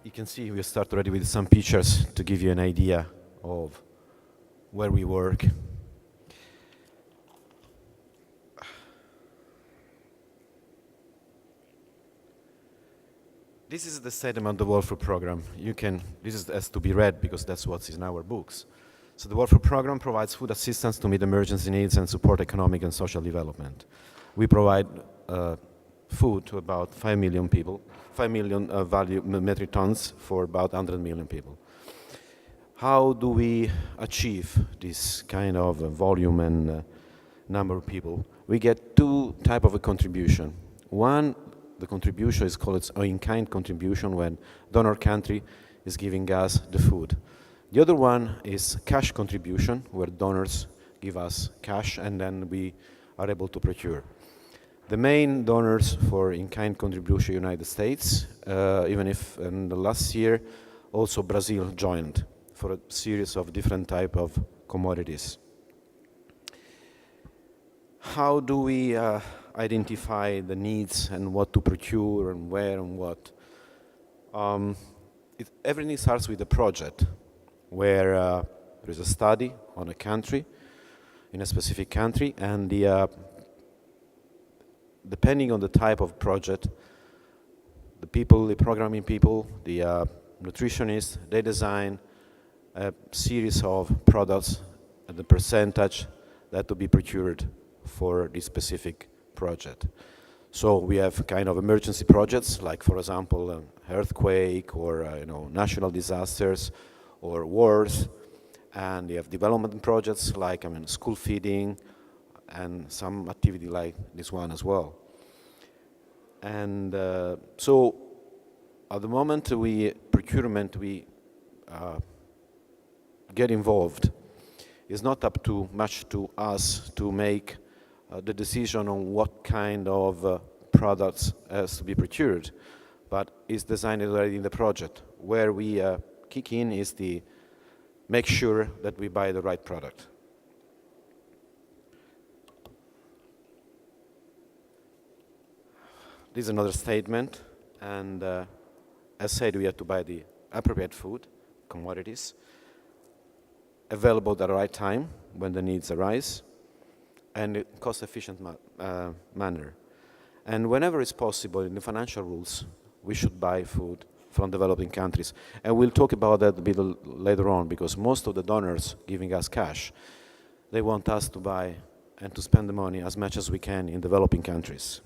You can see we start already with some pictures to give you an idea of where we work. This is the statement of the World Food Program. This has to be read because that's what's in our books. So the World Food Program provides food assistance to meet emergency needs and support economic and social development. We provide food to about 5 million people, 5 million metric tons for about 100 million people. How do we achieve this kind of volume and number of people? We get two types of a contribution. One, the contribution is called an in-kind contribution when donor country is giving us the food. The other one is cash contribution, where donors give us cash and then we are able to procure. The main donors for in-kind contribution, United States, even if in the last year also Brazil joined for a series of different type of commodities. How do we identify the needs and what to procure and where and what? Everything starts with a project where there is a study on a country, in a specific country, and depending on the type of project, the people, the programming people, the nutritionists, they design a series of products and the percentage that to be procured for this specific project. So we have kind of emergency projects, like for example, an earthquake or natural disasters or wars, and we have development projects like school feeding and some activity like this one as well. And so at the moment we get involved. It's not up to much to us to make the decision on what kind of products has to be procured, but it's designed already in the project. Where we kick in is the make sure that we buy the right product. This is another statement, and as said, we have to buy the appropriate food, commodities, available at the right time when the needs arise, and in cost-efficient manner. And whenever it's possible in the financial rules, we should buy food from developing countries. And we'll talk about that a bit later on, because most of the donors giving us cash, they want us to buy and to spend the money as much as we can in developing countries.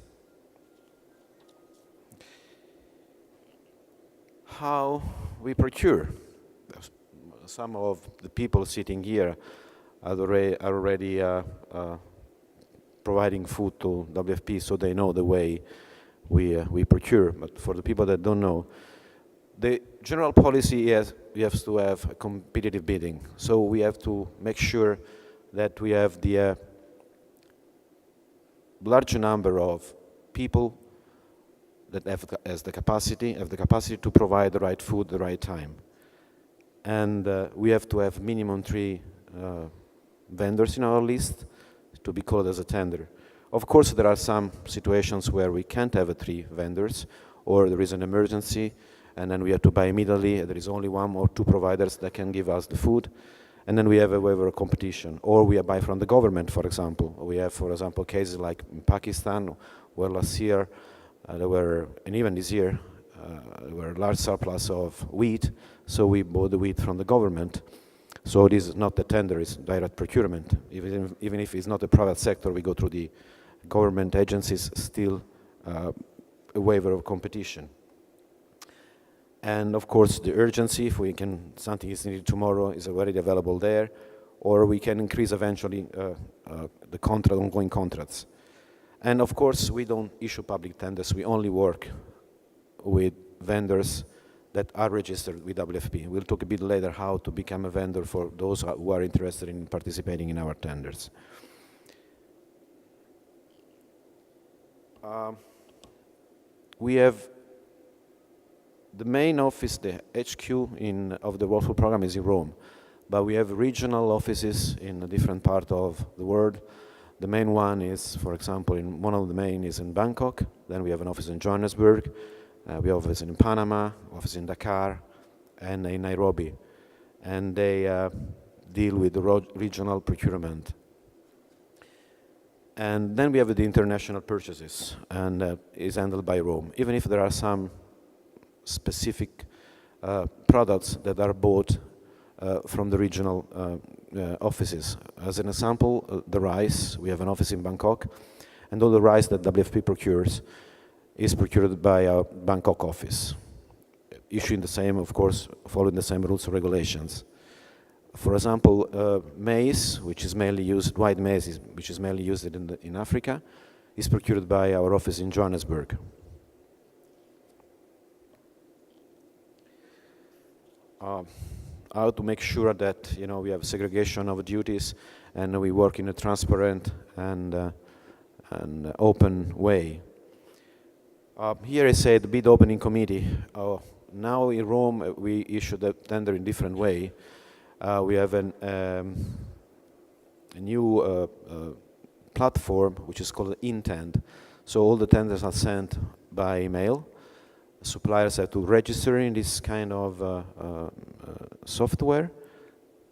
How we procure. Some of the people sitting here are already providing food to WFP, so they know the way we procure. But for the people that don't know, the general policy is we have to have a competitive bidding. So we have to make sure that we have the large number of people that have the capacity to provide the right food at the right time. And we have to have minimum 3 vendors in our list to be called as a tender. Of course, there are some situations where we can't have 3 vendors, or there is an emergency, and then we have to buy immediately. There is only 1 or 2 providers that can give us the food, and then we have a waiver of competition. Or we buy from the government, for example. We have, for example, cases like in Pakistan, where last year, and even this year, there were large surplus of wheat, so we bought the wheat from the government. So this is not the tender, it's direct procurement. Even if it's not the private sector, we go through the government agencies, still a waiver of competition. And of course, the urgency, if something is needed tomorrow, is already available there, or we can increase eventually the ongoing contracts. And of course, we don't issue public tenders. We only work with vendors that are registered with WFP. We'll talk a bit later how to become a vendor for those who are interested in participating in our tenders. We have the main office, the HQ of the World Food Program is in Rome, but we have regional offices in a different part of the world. The main one is, for example, one of the main is in Bangkok. Then we have an office in Johannesburg, We have offices in Panama, office in Dakar, and in Nairobi. And they deal with the regional procurement. And then we have the international purchases, and is handled by Rome, even if there are some specific products that are bought from the regional offices. As an example, the rice, we have an office in Bangkok, and all the rice that WFP procures is procured by our Bangkok office, issuing the same, of course, following the same rules and regulations. For example, maize, which is mainly used, white maize, which is mainly used in Africa, is procured by our office in Johannesburg. How to make sure that we have segregation of duties and we work in a transparent and open way. Here I say the bid opening committee. Now in Rome we issue the tender in different way. We have a new platform which is called Intend. So all the tenders are sent by email. Suppliers have to register in this kind of software.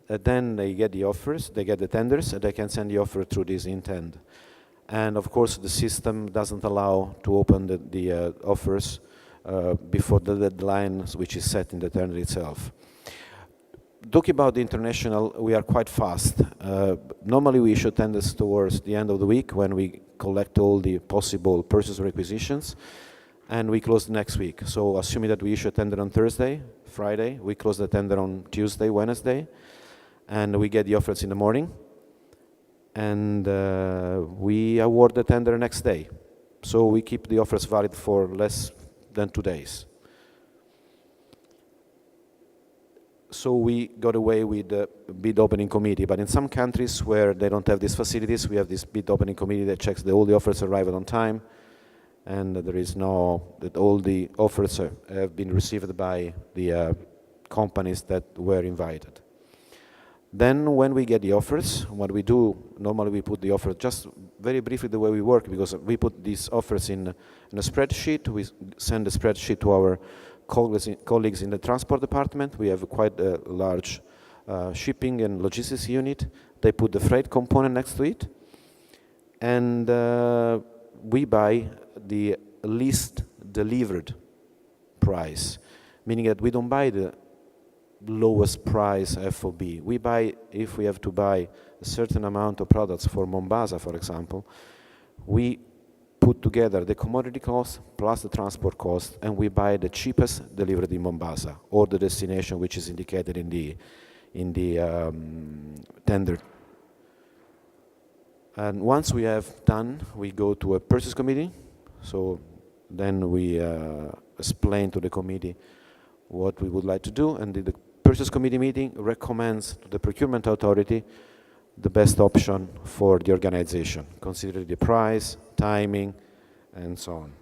Then they get the offers, they get the tenders, and they can send the offer through this Intend. And of course the system doesn't allow to open the offers before the deadline which is set in the tender itself. Talking about the international, we are quite fast. Normally we issue tenders towards the end of the week when we collect all the possible purchase requisitions, and we close the next week. So assuming that we issue a tender on Thursday, Friday, we close the tender on Tuesday, Wednesday, and we get the offers in the morning, and we award the tender next day. So we keep the offers valid for less than 2 days. So we got away with the bid opening committee, but in some countries where they don't have these facilities, we have this bid opening committee that checks that all the offers arrive on time, and there is that all the offers have been received by the companies that were invited. Then when we get the offers, what we do, normally we put the offer, just very briefly the way we work, because we put these offers in a spreadsheet. We send the spreadsheet to our colleagues in the transport department. We have quite a large shipping and logistics unit. They put the freight component next to it, and we buy the least delivered price, meaning that we don't buy the lowest price FOB. We buy, if we have to buy a certain amount of products for Mombasa, for example, we put together the commodity cost plus the transport cost, and we buy the cheapest delivered in Mombasa or the destination which is indicated in the tender. And once we have done, we go to a purchase committee. So then we explain to the committee what we would like to do, and the purchase committee meeting recommends to the procurement authority the best option for the organization, considering the price, timing, and so on.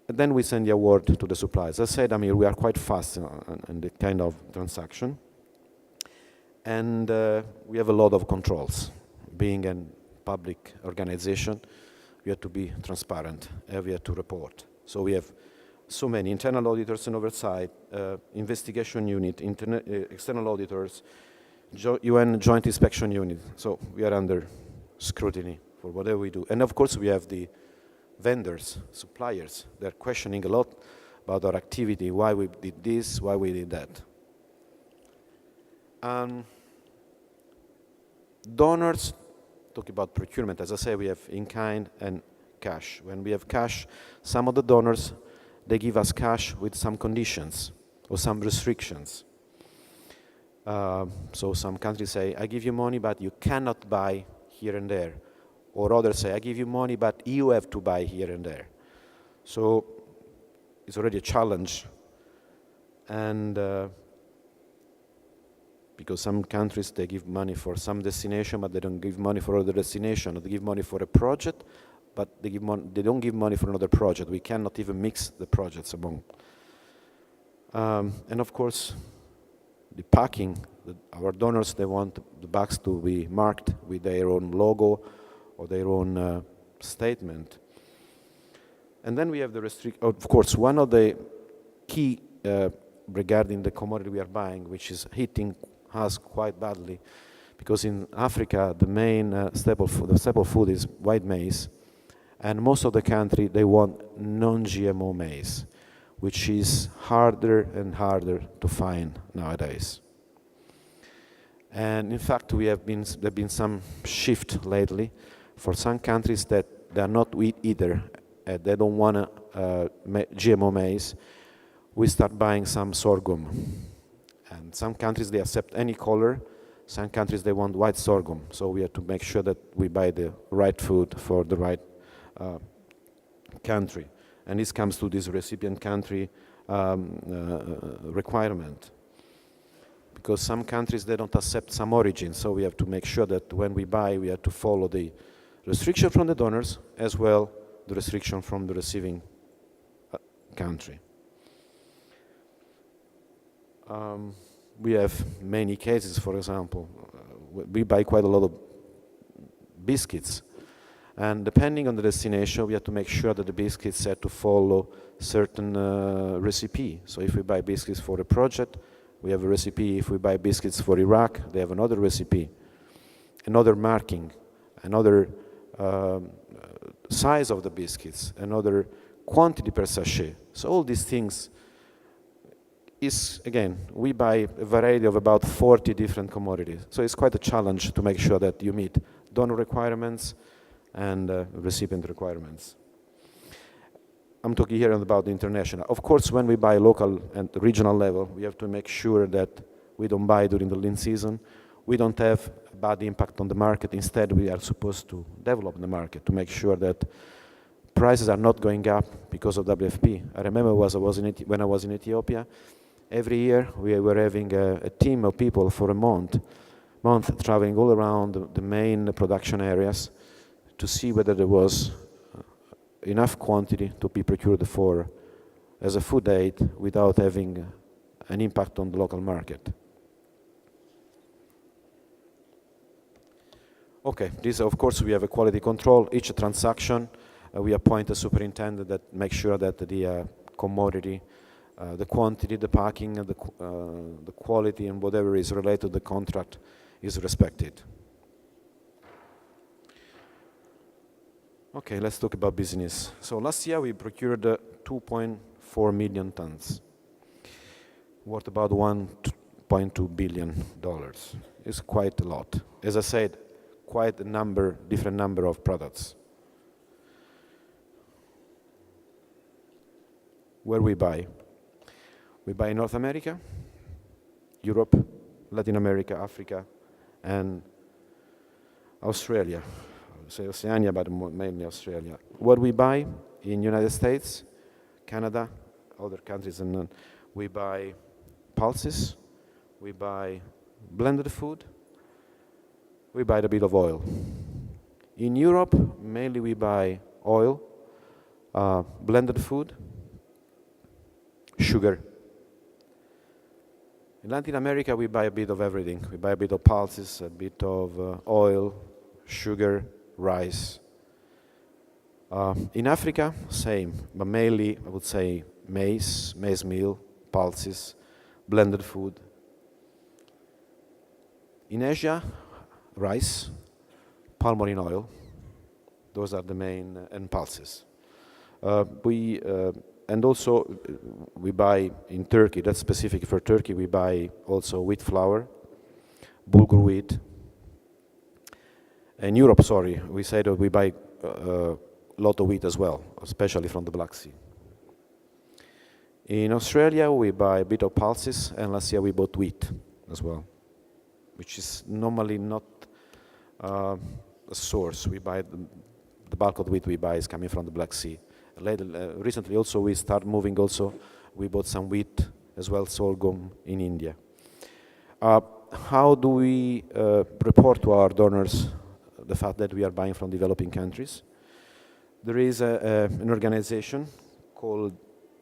And then we send the award to the suppliers. As I said, we are quite fast in the kind of transaction, and we have a lot of controls. Being a public organization, we have to be transparent, and we have to report. So we have so many internal auditors and oversight, investigation unit, external auditors, UN Joint Inspection Unit. So we are under scrutiny for whatever we do. And of course we have the vendors, suppliers. They're questioning a lot about our activity, why we did this, why we did that. Donors, talk about procurement. As I say, we have in-kind and cash. When we have cash, some of the donors, they give us cash with some conditions or some restrictions. So some countries say, I give you money, but you cannot buy here and there. Or others say, I give you money, but you have to buy here and there. So it's already a challenge. And because some countries, they give money for some destination, but they don't give money for other destination. Or they give money for a project, but they don't give money for another project. We cannot even mix the projects among. And of course, the packing, our donors, they want the bags to be marked with their own logo or their own statement. And then we have the of course, one of the key regarding the commodity we are buying, which is hitting us quite badly, because in Africa the main staple food is white maize, and most of the country they want non-GMO maize, which is harder and harder to find nowadays. And in fact, there have been some shift lately for some countries that they are not wheat either. They don't want GMO maize. We start buying some sorghum. And some countries, they accept any color. Some countries, they want white sorghum. So we have to make sure that we buy the right food for the right country. And this comes to this recipient country requirement. Because some countries, they don't accept some origin, so we have to make sure that when we buy, we have to follow the restriction from the donors, as well the restriction from the receiving country. We have many cases, for example, we buy quite a lot of biscuits, and depending on the destination, we have to make sure that the biscuits have to follow certain recipe. So if we buy biscuits for a project, we have a recipe. If we buy biscuits for Iraq, they have another recipe, another marking, another size of the biscuits, another quantity per sachet. So all these things is, again, we buy a variety of about 40 different commodities. So it's quite a challenge to make sure that you meet donor requirements and recipient requirements. I'm talking here about the international. Of course, when we buy local and regional level, we have to make sure that we don't buy during the lean season. We don't have a bad impact on the market. Instead, we are supposed to develop the market to make sure that prices are not going up because of WFP. I remember when I was in Ethiopia, every year we were having a team of people for a month traveling all around the main production areas to see whether there was enough quantity to be procured for as a food aid without having an impact on the local market. Okay, this, of course, we have a quality control. Each transaction, we appoint a superintendent that makes sure that the commodity, the quantity, the packing, the quality, and whatever is related to the contract is respected. Okay, let's talk about business. So last year we procured 2.4 million tons, worth about $1.2 billion. It's quite a lot. As I said, quite a different number of products. Where we buy? We buy in North America, Europe, Latin America, Africa, and Australia. Say Oceania, but mainly Australia. What we buy in United States, Canada, other countries, and we buy pulses, we buy blended food, we buy a bit of oil. In Europe, mainly we buy oil, blended food, sugar. In Latin America, we buy a bit of everything. We buy a bit of pulses, a bit of oil, sugar, rice. In Africa, same, but mainly I would say maize meal, pulses, blended food. In Asia, rice, palm oil. Those are the main, and pulses. And also we buy in Turkey, that's specific for Turkey, we buy also wheat flour, bulgur wheat. In Europe, we say that we buy a lot of wheat as well, especially from the Black Sea. In Australia, we buy a bit of pulses, and last year we bought wheat as well, which is normally not a source. We buy the bulk of the wheat we buy is coming from the Black Sea. Recently also we start moving also, we bought some wheat as well, sorghum in India. How do we report to our donors the fact that we are buying from developing countries? There is an organization called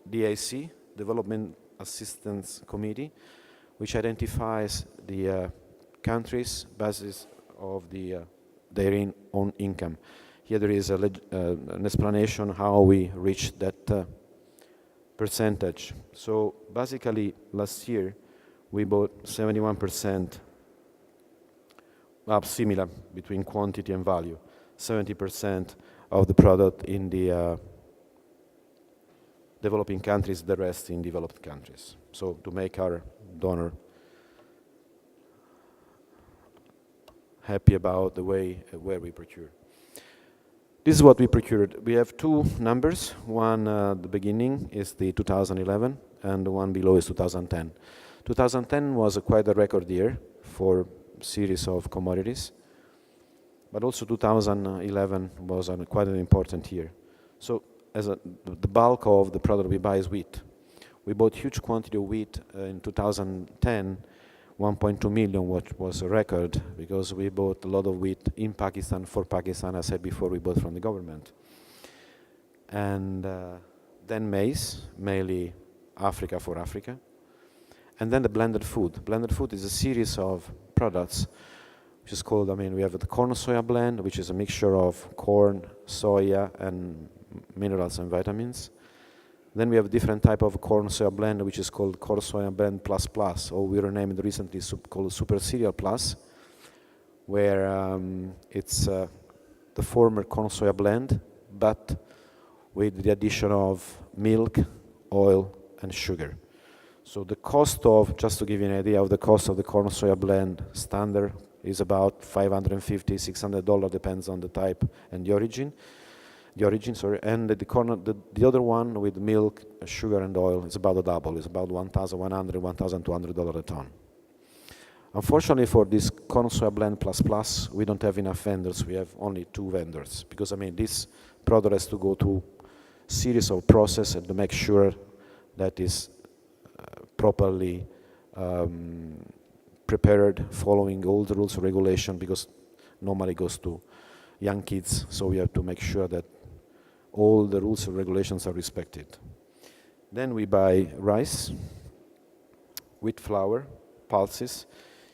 DAC, Development Assistance Committee, which identifies the countries' basis of their own income. Here there is an explanation how we reached that percentage. So basically, last year we bought 71%, similar between quantity and value, 70% of the product in the developing countries, the rest in developed countries. So to make our donor happy about the way where we procure. This is what we procured. We have two numbers. One at the beginning is the 2011, and the one below is 2010. 2010 was quite a record year for a series of commodities, but also 2011 was quite an important year. So the bulk of the product we buy is wheat. We bought huge quantity of wheat in 2010, 1.2 million, which was a record because we bought a lot of wheat in Pakistan for Pakistan. I said before, we bought from the government. And then maize, mainly Africa for Africa. And then the blended food. Blended food is a series of products, which is called, we have the corn soya blend, which is a mixture of corn, soya, and minerals and vitamins. Then we have a different type of corn soya blend, which is called corn soya blend plus plus, or we renamed recently called Super Cereal Plus, where it's the former corn soya blend, but with the addition of milk, oil, and sugar. So the cost of, just to give you an idea of the cost of the corn soya blend standard is about $550, $600, depends on the type and the origin. And the other one with milk, sugar, and oil is about the double. It's about $1,100, $1,200 a ton. Unfortunately, for this corn soya blend plus plus, we don't have enough vendors. We have only 2 vendors because this product has to go through a series of processes to make sure that is properly prepared, following all the rules and regulations, because normally goes to young kids. So we have to make sure that all the rules and regulations are respected. Then we buy rice, wheat flour, pulses.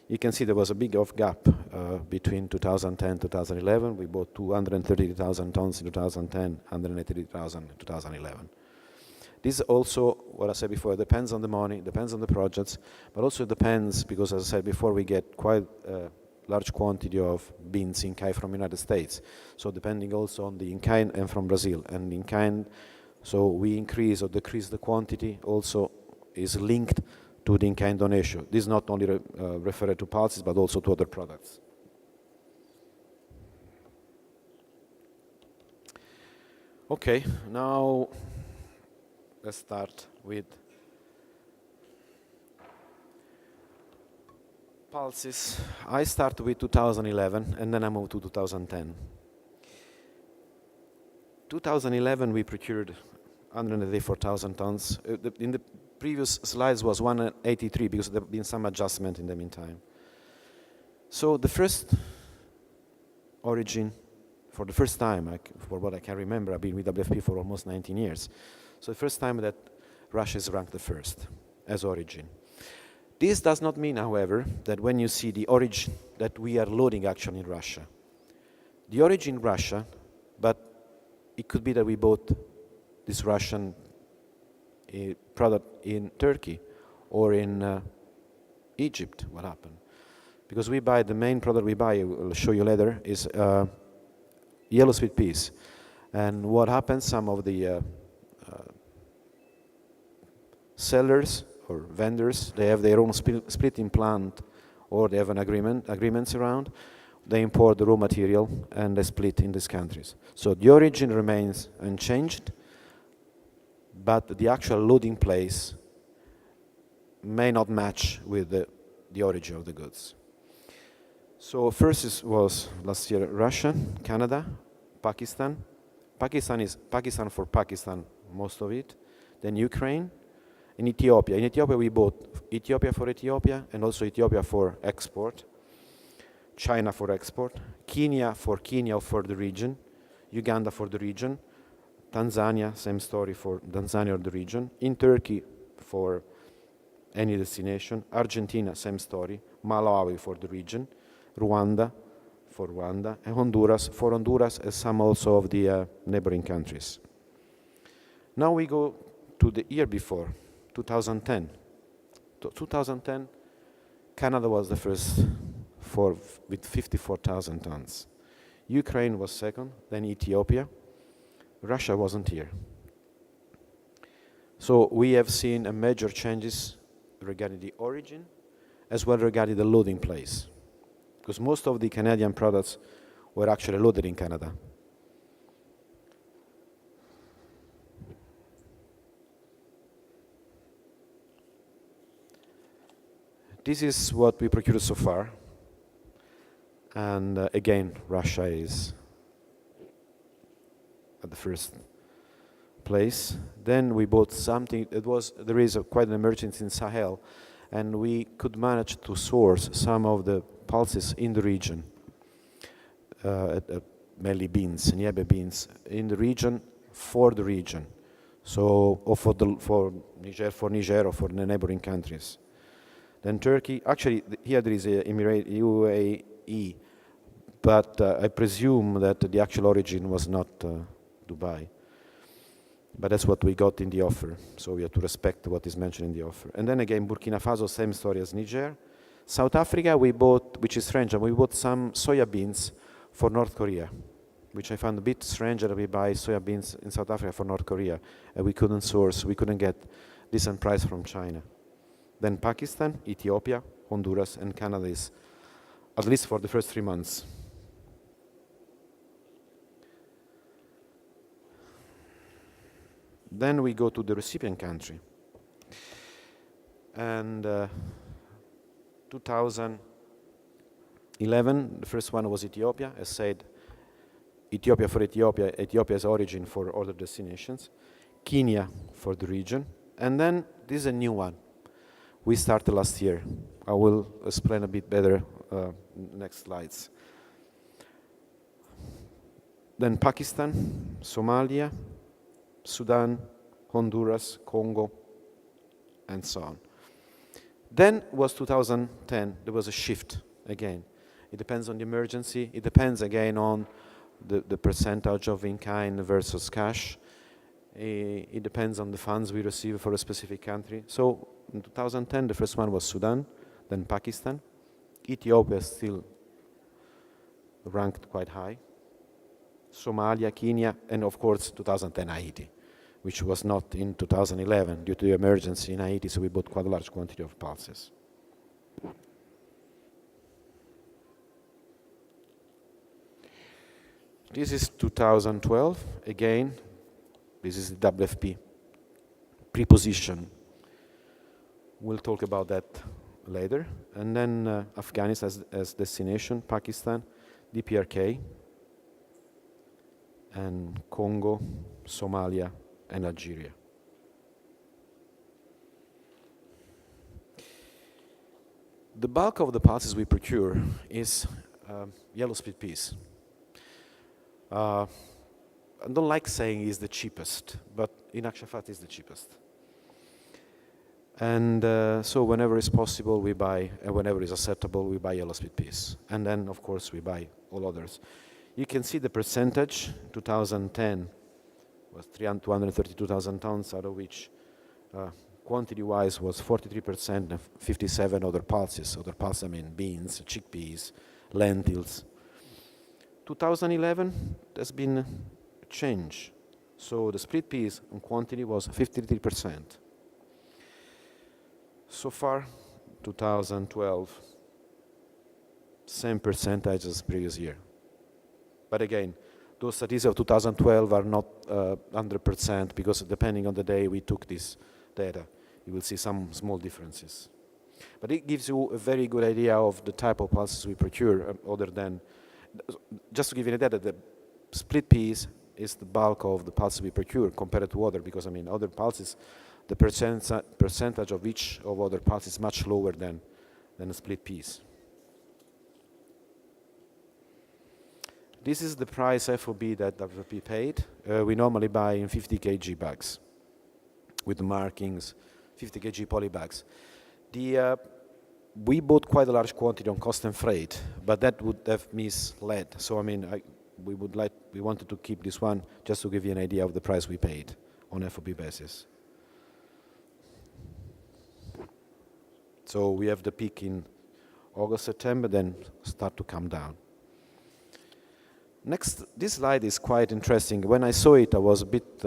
You can see there was a big gap between 2010 and 2011. We bought 230,000 tons in 2010, 180,000 in 2011. This also, what I said before, depends on the money, depends on the projects, but also it depends because, as I said before, we get quite large quantity of beans in kind from United States. So depending also on the in kind and from Brazil. And in kind, so we increase or decrease the quantity also is linked to the in kind donation. This is not only referred to pulses, but also to other products. Okay, now let's start with pulses. I start with 2011 and then I move to 2010. 2011 we procured 184,000 tons. In the previous slides was 183 because there have been some adjustment in the meantime. So the first origin, for the first time, for what I can remember, I've been with WFP for almost 19 years. So the first time that Russia is ranked the first as origin. This does not mean, however, that when you see the origin that we are loading actually in Russia. The origin in Russia, but it could be that we bought this Russian product in Turkey or in Egypt. What happened? Because we buy, the main product we buy, I'll show you later, is yellow sweet peas. And what happens, some of the sellers or vendors, they have their own splitting plant, or they have an agreements around. They import the raw material and they split in these countries. So the origin remains unchanged, but the actual loading place may not match with the origin of the goods. So first was last year Russia, Canada, Pakistan. Pakistan is Pakistan for Pakistan, most of it. Then Ukraine. In Ethiopia. In Ethiopia we bought Ethiopia for Ethiopia and also Ethiopia for export, China for export, Kenya for Kenya for the region, Uganda for the region, Tanzania, same story for Tanzania or the region, in Turkey for any destination, Argentina, same story, Malawi for the region, Rwanda for Rwanda, and Honduras for Honduras, and some also of the neighboring countries. Now we go to the year before, 2010. 2010, Canada was the first with 54,000 tons. Ukraine was second, then Ethiopia. Russia wasn't here. So we have seen a major changes regarding the origin, as well regarding the loading place. Because most of the Canadian products were actually loaded in Canada. This is what we procured so far. And again, Russia is at the first place. Then we bought something. There is quite an emergency in Sahel, and we could manage to source some of the pulses in the region, mainly beans, Niebe beans, in the region for the region. So, or for Niger, or for the neighboring countries. Then Turkey. Actually, here there is a UAE, but I presume that the actual origin was not Dubai. But that's what we got in the offer, so we have to respect what is mentioned in the offer. And then again, Burkina Faso, same story as Niger. South Africa, we bought, which is strange, we bought some soya beans for North Korea, which I found a bit strange that we buy soya beans in South Africa for North Korea, and we couldn't get decent price from China. Then Pakistan, Ethiopia, Honduras, and Canada is, at least for the first 3 months. Then we go to the recipient country. And 2011, the first one was Ethiopia. As said, Ethiopia for Ethiopia, Ethiopia's origin for other destinations. Kenya for the region. And then this is a new one. We started last year. I will explain a bit better next slides. Then Pakistan, Somalia, Sudan, Honduras, Congo, and so on. Then was 2010, there was a shift again. It depends on the emergency. It depends again on the percentage of in-kind versus cash. It depends on the funds we receive for a specific country. So in 2010, the first one was Sudan, then Pakistan. Ethiopia still ranked quite high. Somalia, Kenya, and of course 2010 Haiti, which was not in 2011 due to the emergency in Haiti, so we bought quite a large quantity of pulses. This is 2012. Again, this is the WFP preposition. We'll talk about that later. And then Afghanistan as destination, Pakistan, DPRK, and Congo, Somalia, and Algeria. The bulk of the pulses we procure is yellow split peas. I don't like saying it's the cheapest, but in actual fact it's the cheapest. And so whenever it's possible we buy, and whenever it's acceptable we buy yellow split peas. And then of course we buy all others. You can see the percentage. 2010 was 232,000 tons, out of which quantity-wise was 43% and 57 other pulses. Other pulses, I mean beans, chickpeas, lentils. 2011, there's been a change. So the split peas in quantity was 53%. So far, 2012, same percentage as previous year. But again, those statistics of 2012 are not 100% because depending on the day we took this data, you will see some small differences. But it gives you a very good idea of the type of pulses we procure, other than, just to give you an idea, that the split peas is the bulk of the pulses we procure compared to other, because I mean other pulses, the percentage of each of other pulses is much lower than the split peas. This is the price FOB that WFP paid. We normally buy in 50 kg bags with the markings, 50 kg poly bags. The we bought quite a large quantity on cost and freight, but that would have misled. So I mean, we wanted to keep this one just to give you an idea of the price we paid on FOB basis. So we have the peak in August, September, then start to come down. Next, this slide is quite interesting. When I saw it, I was a bit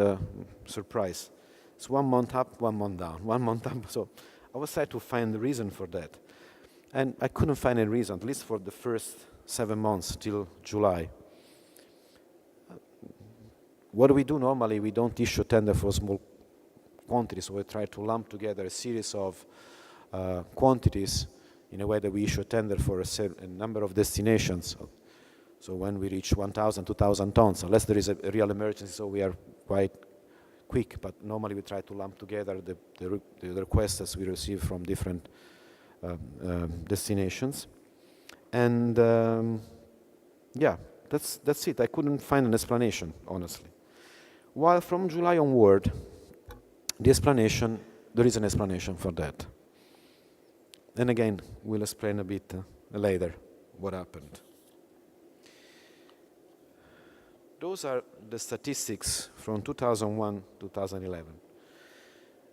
surprised. It's 1 month up, 1 month down, 1 month up. So I was trying to find the reason for that. And I couldn't find a reason, at least for the first 7 months till July. What do we do normally? We don't issue tender for small quantities, so we try to lump together a series of quantities in a way that we issue tender for a number of destinations. So when we reach 1,000, 2,000 tons, unless there is a real emergency, so we are quite quick, but normally we try to lump together the requests we receive from different destinations. And yeah, that's it. I couldn't find an explanation, honestly. While from July onward, there is an explanation for that. And again, we'll explain a bit later what happened. Those are the statistics from 2001, 2011.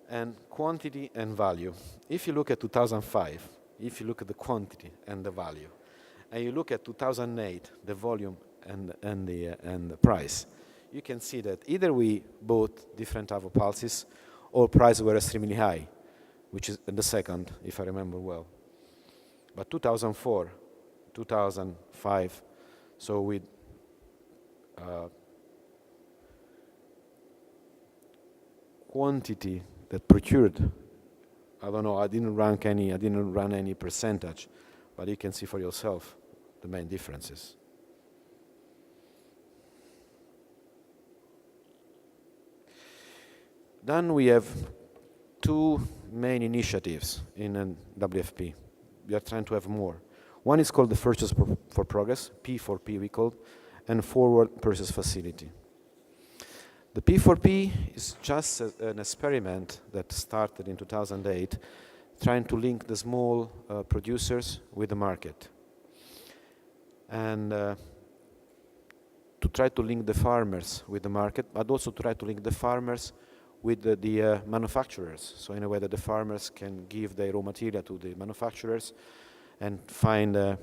And quantity and value. If you look at 2005, if you look at the quantity and the value, and you look at 2008, the volume and the price, you can see that either we bought different type of pulses or prices were extremely high, which is the second, if I remember well. But 2004, 2005, so with quantity that procured, I don't know, I didn't run any percentage, but you can see for yourself the main differences. Then we have two main initiatives in WFP. We are trying to have more. One is called the Purchase for Progress, P4P we call, and Forward Purchase Facility. The P4P is just an experiment that started in 2008, trying to link the small producers with the market. And to try to link the farmers with the market, but also to try to link the farmers with the manufacturers. So in a way that the farmers can give their raw material to the manufacturers and find a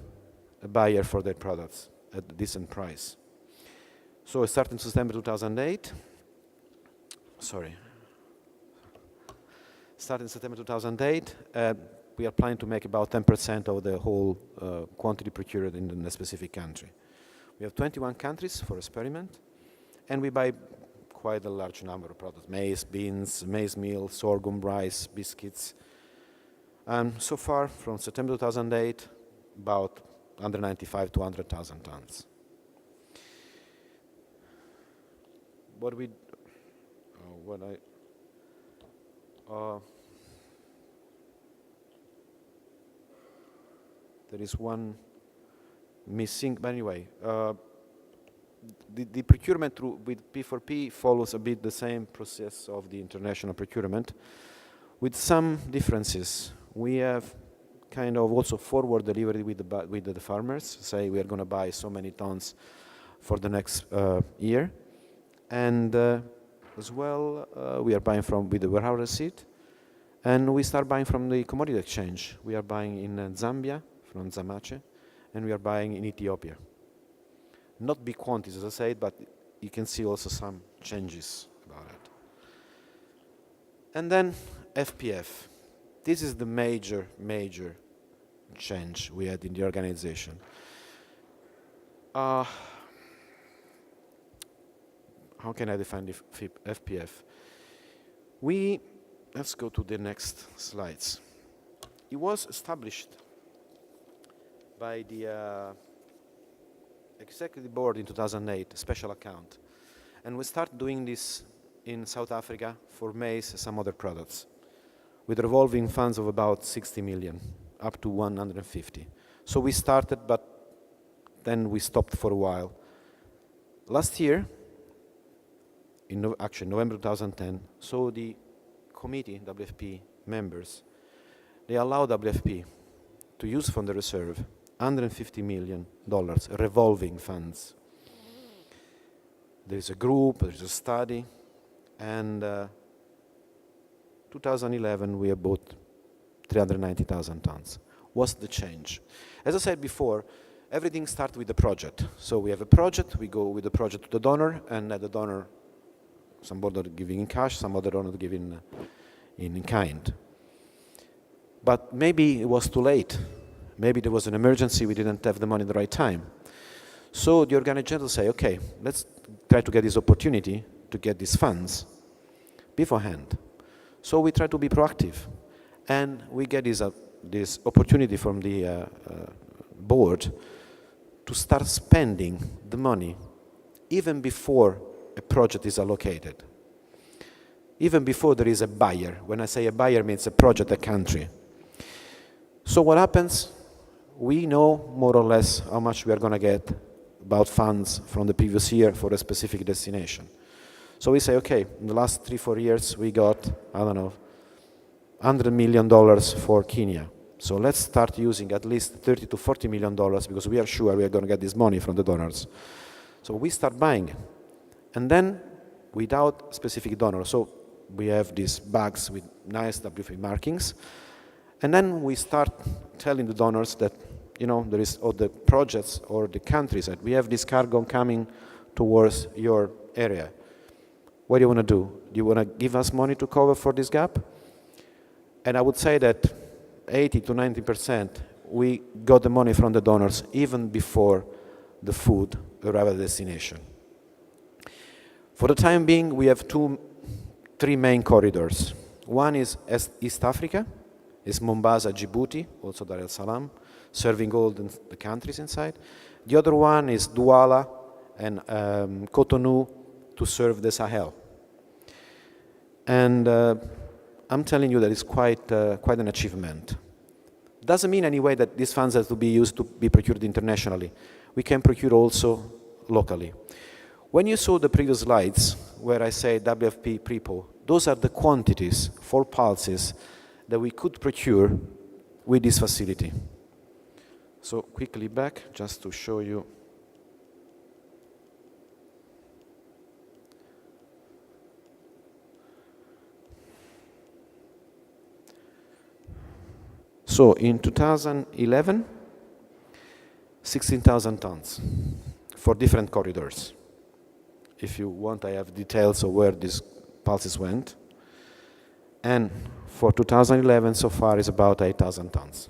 buyer for their products at a decent price. So it started in September 2008. Started in September 2008. We are planning to make about 10% of the whole quantity procured in a specific country. We have 21 countries for experiment, and we buy quite a large number of products: maize, beans, maize meal, sorghum, rice, biscuits. And so far, from September 2008, about 195 to 100,000 tons. There is one missing, but anyway, the procurement with P4P follows a bit the same process of the international procurement, with some differences. We have kind of also forward delivery with the farmers, say we are going to buy so many tons for the next year, and as well we are buying with the warehouse receipt, and we start buying from the commodity exchange. We are buying in Zambia from Zamache, and we are buying in Ethiopia. Not big quantities, as I said, but you can see also some changes about it. And then FPF. This is the major change we had in the organization. How can I define the FPF? Let's go to the next slides. It was established by the executive board in 2008, a special account. And we started doing this in South Africa for maize and some other products, with revolving funds of about 60 million, up to 150. So we started, but then we stopped for a while. Last year, actually November 2010, so the committee, WFP members, they allowed WFP to use from the reserve $150 million revolving funds. There is a group, there is a study, and 2011 we have bought 390,000 tons. What's the change? As I said before, everything starts with the project. So we have a project, we go with the project to the donor, and the donor, some donor giving in cash, some other donor giving in kind. But maybe it was too late. Maybe there was an emergency, we didn't have the money at the right time. So the organizers say, okay, let's try to get this opportunity to get these funds beforehand. So we try to be proactive. And we get this opportunity from the board to start spending the money even before a project is allocated. Even before there is a buyer. When I say a buyer, means a project, a country. So what happens? We know more or less how much we are going to get about funds from the previous year for a specific destination. So we say, okay, in the last 3-4 years we got, I don't know, $100 million for Kenya. So let's start using at least $30 to $40 million because we are sure we are going to get this money from the donors. So we start buying. And then, without specific donors, so we have these bags with nice WFP markings. And then we start telling the donors that, you know, there is, or the projects or the countries that we have this cargo coming towards your area. What do you want to do? Do you want to give us money to cover for this gap? And I would say that 80 to 90% we got the money from the donors even before the food arrived at the destination. For the time being, we have 3 main corridors. One is East Africa, is Mombasa, Djibouti, also Dar es Salaam, serving all the countries inside. The other one is Douala and Cotonou to serve the Sahel. And I'm telling you that it's quite an achievement. Doesn't mean anyway that these funds have to be used to be procured internationally. We can procure also locally. When you saw the previous slides where I say WFP PREPO, those are the quantities for pulses that we could procure with this facility. So quickly back, just to show you. So in 2011, 16,000 tons for different corridors. If you want, I have details of where these pulses went. And for 2011, so far, is about 8,000 tons.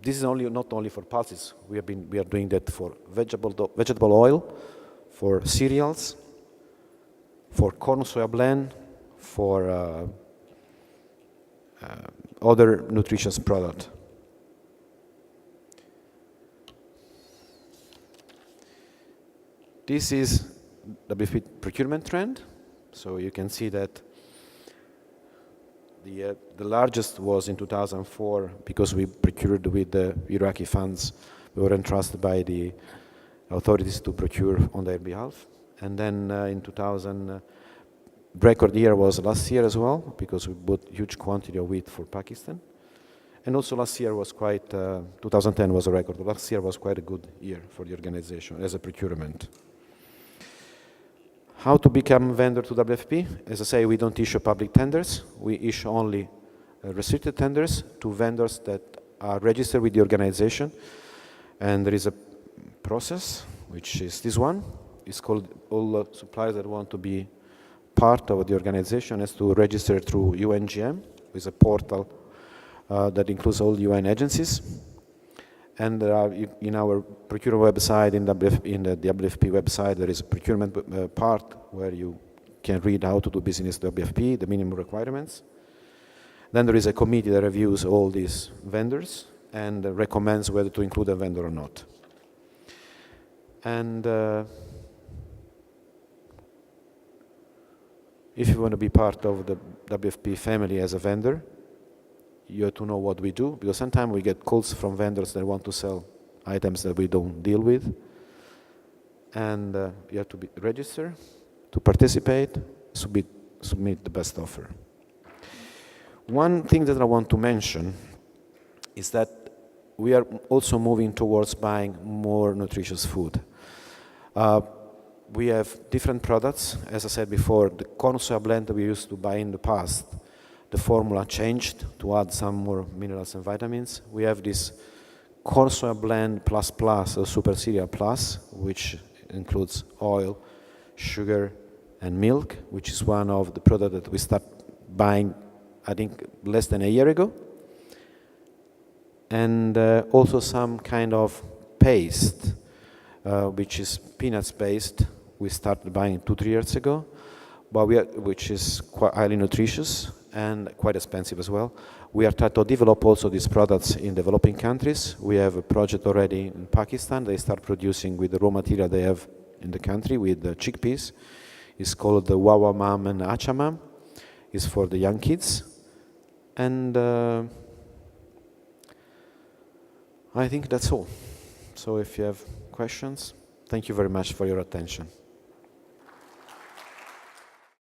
This is not only for pulses. We are doing that for vegetable oil, for cereals, for corn soya blend, for other nutritious products. This is the WFP procurement trend. So you can see that the largest was in 2004 because we procured with the Iraqi funds. We were entrusted by the authorities to procure on their behalf. And then in 2000, record year was last year as well because we bought huge quantity of wheat for Pakistan. And also last year was quite, 2010 was a record. Last year was quite a good year for the organization as a procurement. How to become vendor to WFP? As I say, we don't issue public tenders. We issue only restricted tenders to vendors that are registered with the organization. And there is a process, which is this one. It's called all suppliers that want to be part of the organization has to register through UNGM, which is a portal that includes all UN agencies. And there are, in our procurement website, in the WFP website, there is a procurement part where you can read how to do business with WFP, the minimum requirements. Then there is a committee that reviews all these vendors and recommends whether to include a vendor or not. And if you want to be part of the WFP family as a vendor, you have to know what we do, because sometimes we get calls from vendors that want to sell items that we don't deal with. And you have to be registered to participate, submit the best offer. One thing that I want to mention is that we are also moving towards buying more nutritious food. We have different products. As I said before, the corn soya blend that we used to buy in the past, the formula changed to add some more minerals and vitamins. We have this corn soya blend plus plus, or super cereal plus, which includes oil, sugar, and milk, which is one of the products that we start buying, I think, less than a year ago. And also some kind of paste, which is peanuts based. We started buying 2-3 years ago, but which is quite highly nutritious and quite expensive as well. We are trying to develop also these products in developing countries. We have a project already in Pakistan. They start producing with the raw material they have in the country with the chickpeas. It's called the Wawa Mam and Acha Mam. It's for the young kids. And I think that's all. So if you have questions, thank you very much for your attention.